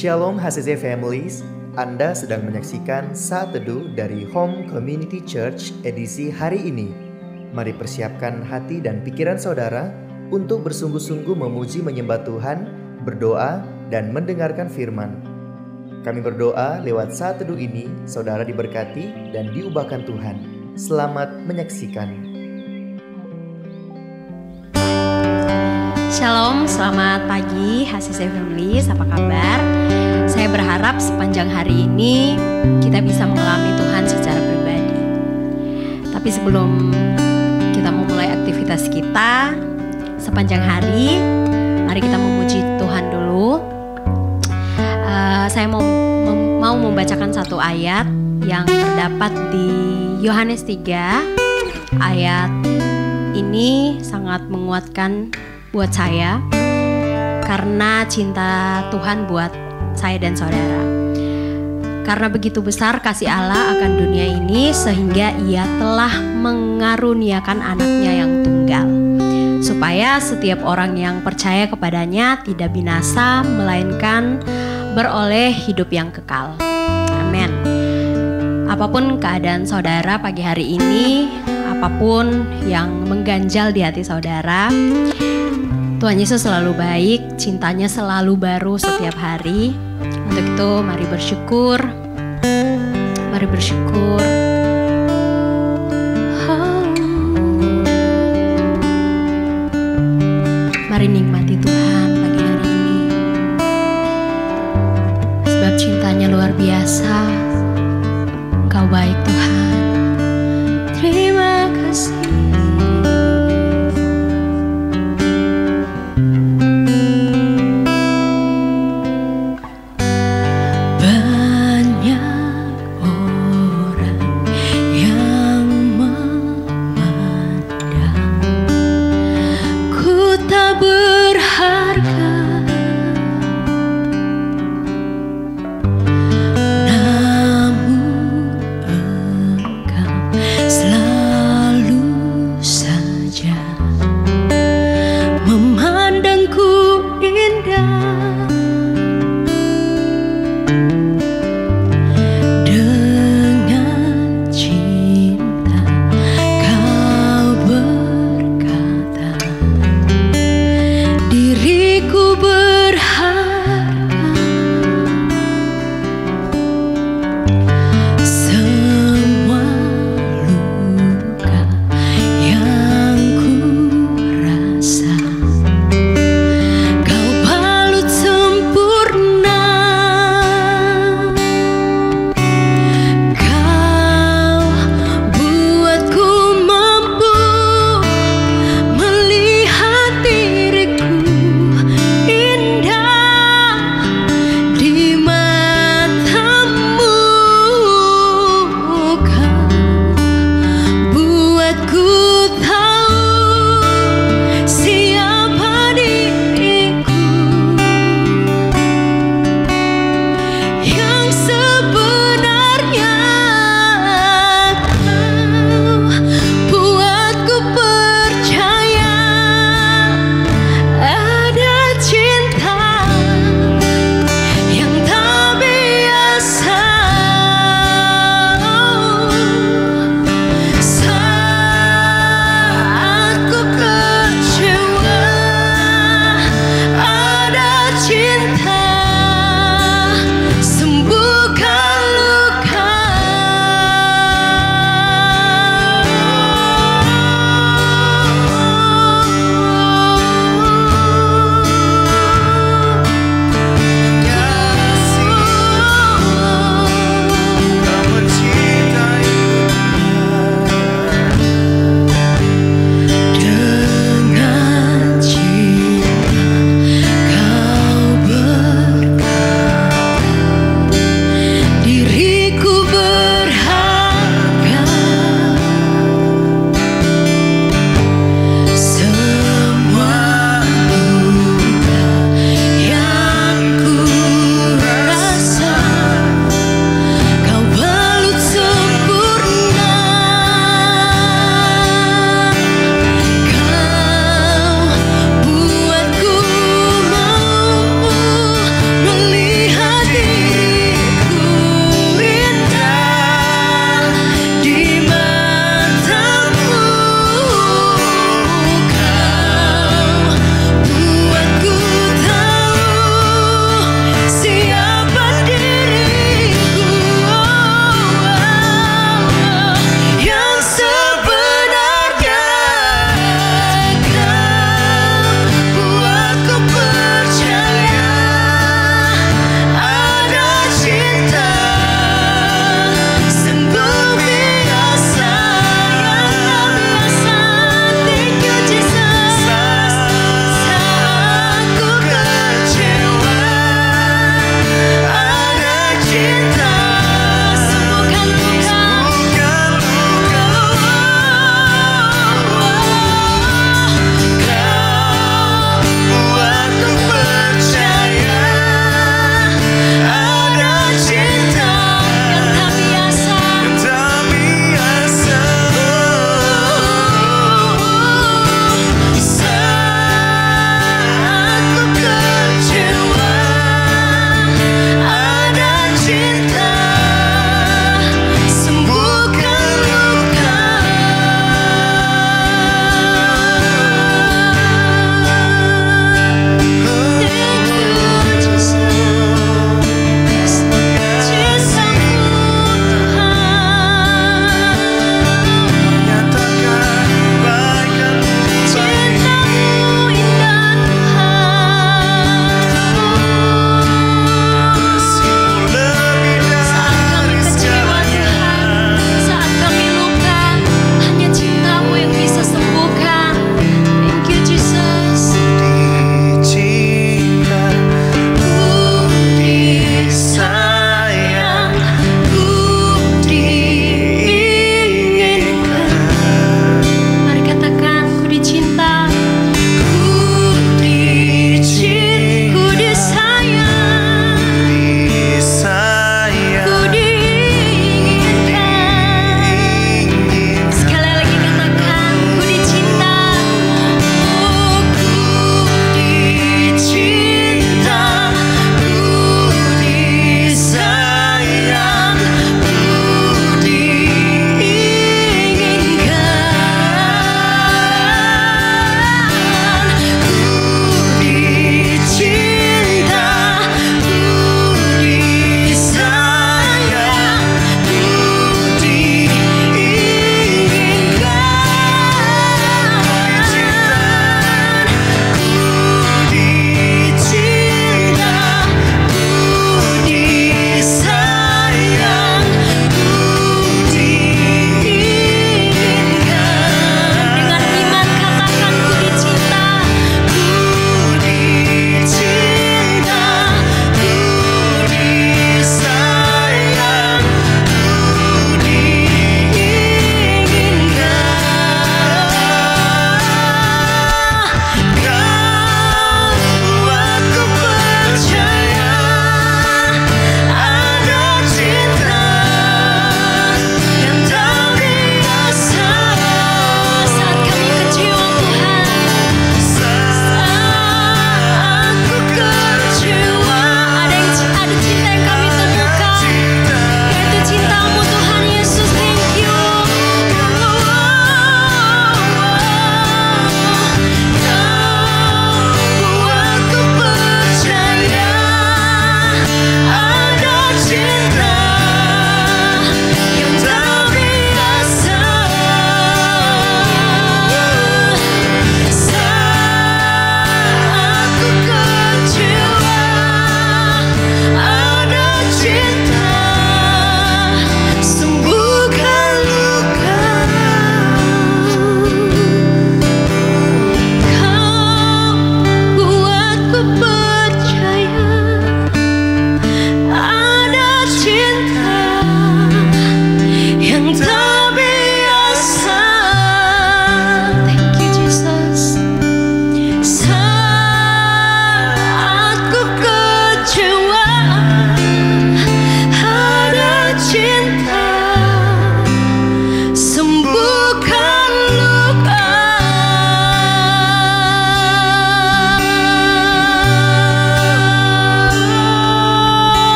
Shalom HCC Families, Anda sedang menyaksikan Saat Teduh dari Home Community Church edisi hari ini. Mari persiapkan hati dan pikiran saudara untuk bersungguh-sungguh memuji menyembah Tuhan, berdoa, dan mendengarkan firman. Kami berdoa lewat Saat Teduh ini, saudara diberkati dan diubahkan Tuhan. Selamat menyaksikan. Shalom, selamat pagi HCC Families, apa kabar? Saya berharap sepanjang hari ini kita bisa mengalami Tuhan secara pribadi. Tapi sebelum kita memulai aktivitas kita sepanjang hari, mari kita memuji Tuhan dulu. Saya mau membacakan satu ayat yang terdapat di Yohanes 3. Ayat ini sangat menguatkan buat saya karena cinta Tuhan buat saya dan saudara. Karena begitu besar kasih Allah akan dunia ini sehingga Ia telah mengaruniakan anaknya yang tunggal, supaya setiap orang yang percaya kepadanya tidak binasa melainkan beroleh hidup yang kekal. Amin. Apapun keadaan saudara pagi hari ini, apapun yang mengganjal di hati saudara, Tuhan Yesus selalu baik, cintanya selalu baru setiap hari. Untuk itu mari bersyukur. Mari bersyukur. Mari nikmati Tuhan pagi hari ini. Sebab cintanya luar biasa. Engkau baik Tuhan. Terima kasih.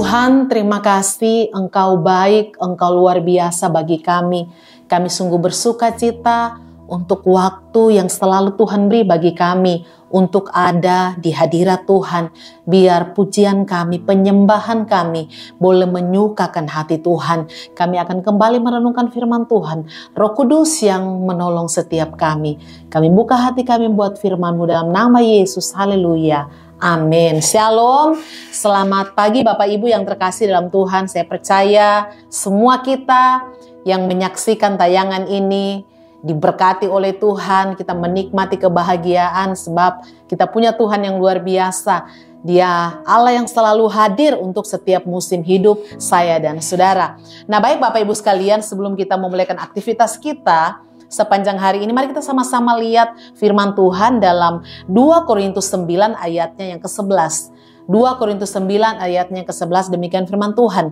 Tuhan, terima kasih, Engkau baik, Engkau luar biasa bagi kami. Kami sungguh bersuka cita untuk waktu yang selalu Tuhan beri bagi kami untuk ada di hadirat Tuhan. Biar pujian kami, penyembahan kami boleh menyukakan hati Tuhan. Kami akan kembali merenungkan firman Tuhan. Roh Kudus yang menolong setiap kami. Kami buka hati kami buat firman-Mu dalam nama Yesus. Haleluya. Amin. Shalom. Selamat pagi Bapak Ibu yang terkasih dalam Tuhan. Saya percaya semua kita yang menyaksikan tayangan ini diberkati oleh Tuhan. Kita menikmati kebahagiaan sebab kita punya Tuhan yang luar biasa. Dia Allah yang selalu hadir untuk setiap musim hidup saya dan saudara. Nah, baik Bapak Ibu sekalian, sebelum kita memulaikan aktivitas kita sepanjang hari ini, mari kita sama-sama lihat firman Tuhan dalam 2 Korintus 9 ayatnya yang ke-11. 2 Korintus 9 ayatnya yang ke-11, demikian firman Tuhan.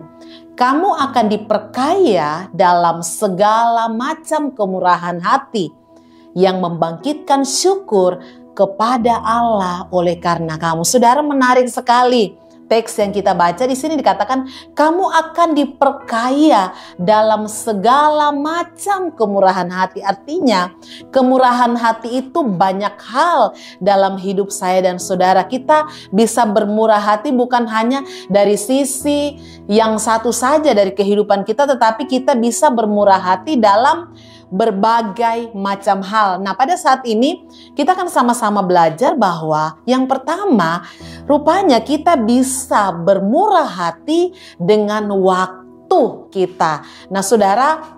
Kamu akan diperkaya dalam segala macam kemurahan hati yang membangkitkan syukur kepada Allah oleh karena kamu. Saudara, menarik sekali. Teks yang kita baca di sini dikatakan kamu akan diperkaya dalam segala macam kemurahan hati. Artinya kemurahan hati itu banyak hal dalam hidup saya dan saudara. Kita bisa bermurah hati bukan hanya dari sisi yang satu saja dari kehidupan kita, tetapi kita bisa bermurah hati dalam berbagai macam hal. Nah, pada saat ini kita akan sama-sama belajar bahwa yang pertama, rupanya kita bisa bermurah hati dengan waktu kita. Nah, saudara,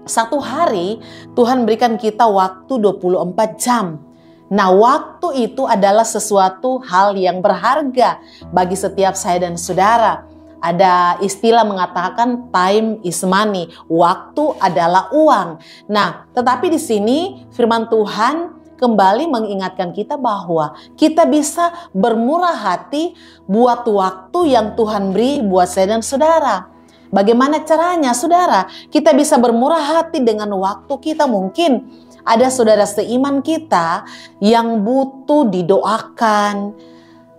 satu hari Tuhan berikan kita waktu 24 jam. Nah, waktu itu adalah sesuatu hal yang berharga bagi setiap saya dan saudara. Ada istilah mengatakan time is money, waktu adalah uang. Nah, tetapi di sini firman Tuhan kembali mengingatkan kita bahwa kita bisa bermurah hati buat waktu yang Tuhan beri buat saya dan saudara. Bagaimana caranya, saudara? Kita bisa bermurah hati dengan waktu kita. Mungkin ada saudara seiman kita yang butuh didoakan.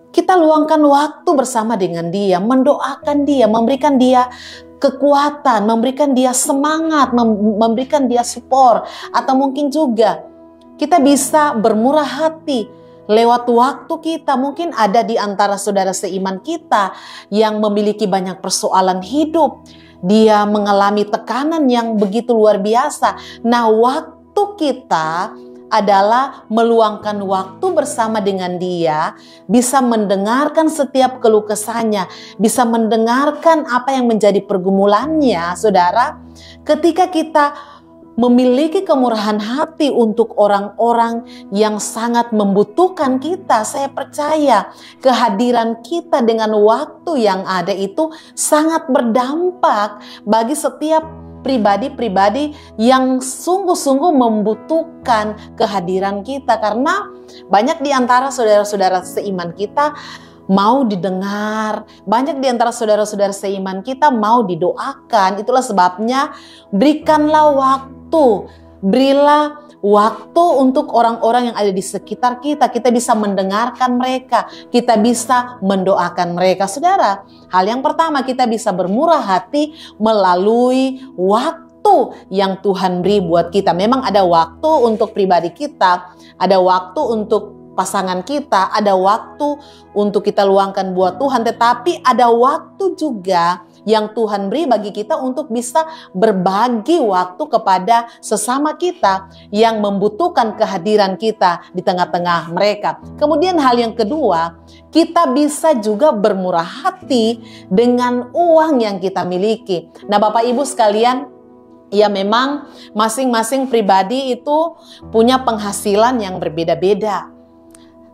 Kita luangkan waktu bersama dengan dia, mendoakan dia, memberikan dia kekuatan, memberikan dia semangat, memberikan dia support. Atau mungkin juga kita bisa bermurah hati lewat waktu kita. Mungkin ada di antara saudara seiman kita yang memiliki banyak persoalan hidup. Dia mengalami tekanan yang begitu luar biasa. Nah, waktu kita adalah meluangkan waktu bersama dengan dia, bisa mendengarkan setiap keluh kesahnya, bisa mendengarkan apa yang menjadi pergumulannya, saudara. Ketika kita memiliki kemurahan hati untuk orang-orang yang sangat membutuhkan kita, saya percaya kehadiran kita dengan waktu yang ada itu sangat berdampak bagi setiap pribadi-pribadi yang sungguh-sungguh membutuhkan kehadiran kita. Karena banyak di antara saudara-saudara seiman kita mau didengar, banyak di antara saudara-saudara seiman kita mau didoakan. Itulah sebabnya berikanlah waktu, berilah waktu untuk orang-orang yang ada di sekitar kita. Kita bisa mendengarkan mereka, kita bisa mendoakan mereka. Saudara, hal yang pertama, kita bisa bermurah hati melalui waktu yang Tuhan beri buat kita. Memang ada waktu untuk pribadi kita, ada waktu untuk pasangan kita, ada waktu untuk kita luangkan buat Tuhan, tetapi ada waktu juga yang Tuhan beri bagi kita untuk bisa berbagi waktu kepada sesama kita yang membutuhkan kehadiran kita di tengah-tengah mereka. Kemudian hal yang kedua, kita bisa juga bermurah hati dengan uang yang kita miliki. Nah, Bapak Ibu sekalian, ya memang masing-masing pribadi itu punya penghasilan yang berbeda-beda.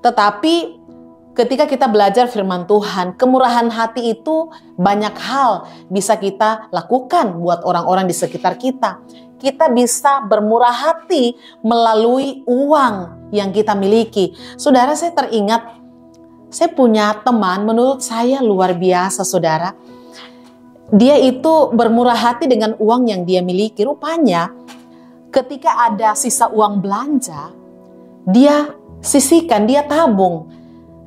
Tetapi ketika kita belajar firman Tuhan, kemurahan hati itu banyak hal bisa kita lakukan buat orang-orang di sekitar kita. Kita bisa bermurah hati melalui uang yang kita miliki. Saudara, saya teringat, saya punya teman menurut saya luar biasa, saudara. Dia itu bermurah hati dengan uang yang dia miliki. Rupanya ketika ada sisa uang belanja, dia sisihkan, dia tabung.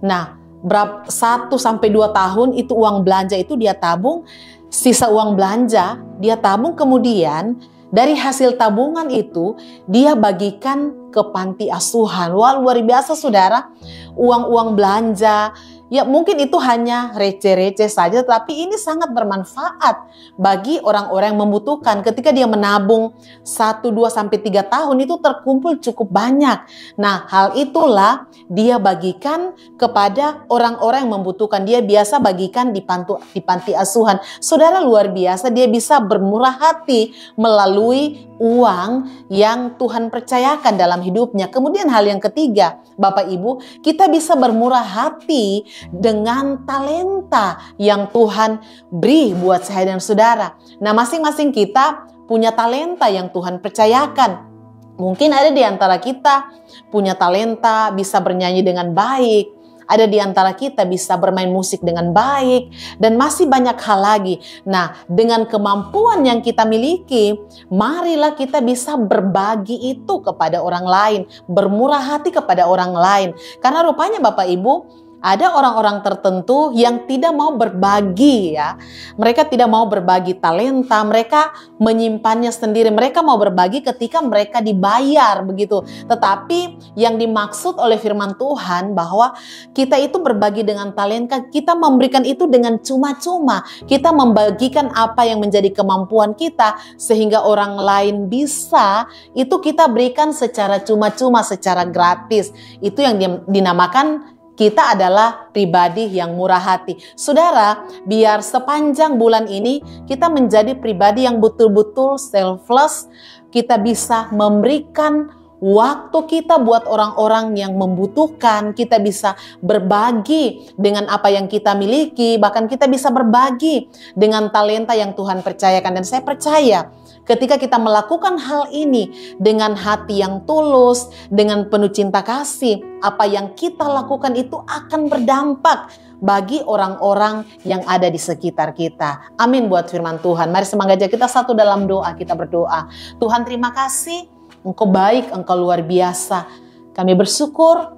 Nah, berapa 1 sampai 2 tahun itu uang belanja itu dia tabung, sisa uang belanja dia tabung, kemudian dari hasil tabungan itu dia bagikan ke panti asuhan. Wah, luar biasa saudara, uang-uang belanja. Ya mungkin itu hanya receh-receh saja, tapi ini sangat bermanfaat bagi orang-orang yang membutuhkan. Ketika dia menabung 1, 2, sampai 3 tahun itu terkumpul cukup banyak. Nah, hal itulah dia bagikan kepada orang-orang yang membutuhkan. Dia biasa bagikan di panti asuhan. Saudara, luar biasa, dia bisa bermurah hati melalui uang yang Tuhan percayakan dalam hidupnya. Kemudian hal yang ketiga, Bapak Ibu, kita bisa bermurah hati dengan talenta yang Tuhan beri buat saya dan saudara. Nah, masing-masing kita punya talenta yang Tuhan percayakan. Mungkin ada di antara kita punya talenta bisa bernyanyi dengan baik. Ada di antara kita bisa bermain musik dengan baik, dan masih banyak hal lagi. Nah, dengan kemampuan yang kita miliki, marilah kita bisa berbagi itu kepada orang lain, bermurah hati kepada orang lain. Karena rupanya Bapak Ibu, ada orang-orang tertentu yang tidak mau berbagi ya. Mereka tidak mau berbagi talenta, mereka menyimpannya sendiri. Mereka mau berbagi ketika mereka dibayar begitu. Tetapi yang dimaksud oleh firman Tuhan bahwa kita itu berbagi dengan talenta, kita memberikan itu dengan cuma-cuma. Kita membagikan apa yang menjadi kemampuan kita sehingga orang lain bisa, itu kita berikan secara cuma-cuma, secara gratis. Itu yang dinamakan kita adalah pribadi yang murah hati. Saudara, biar sepanjang bulan ini kita menjadi pribadi yang betul-betul selfless. Kita bisa memberikan waktu kita buat orang-orang yang membutuhkan. Kita bisa berbagi dengan apa yang kita miliki. Bahkan kita bisa berbagi dengan talenta yang Tuhan percayakan. Dan saya percaya ketika kita melakukan hal ini dengan hati yang tulus, dengan penuh cinta kasih, apa yang kita lakukan itu akan berdampak bagi orang-orang yang ada di sekitar kita. Amin buat firman Tuhan. Mari semangat kita satu dalam doa, kita berdoa. Tuhan, terima kasih, Engkau baik, Engkau luar biasa. Kami bersyukur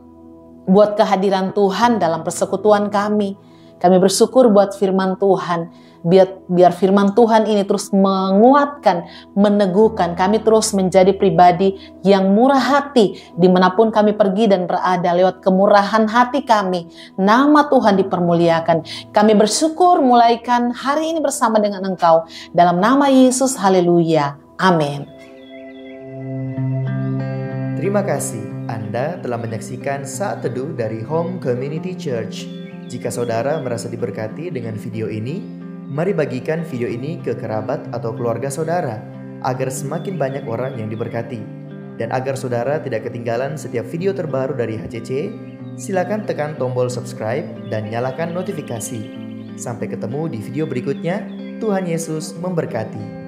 buat kehadiran Tuhan dalam persekutuan kami. Kami bersyukur buat firman Tuhan. Biar firman Tuhan ini terus menguatkan, meneguhkan kami terus menjadi pribadi yang murah hati dimanapun kami pergi dan berada. Lewat kemurahan hati kami, nama Tuhan dipermuliakan. Kami bersyukur mulaikan hari ini bersama dengan Engkau. Dalam nama Yesus, haleluya. Amin. Terima kasih Anda telah menyaksikan Saat Teduh dari Home Community Church. Jika saudara merasa diberkati dengan video ini, mari bagikan video ini ke kerabat atau keluarga saudara agar semakin banyak orang yang diberkati. Dan agar saudara tidak ketinggalan setiap video terbaru dari HCC, silakan tekan tombol subscribe dan nyalakan notifikasi. Sampai ketemu di video berikutnya. Tuhan Yesus memberkati.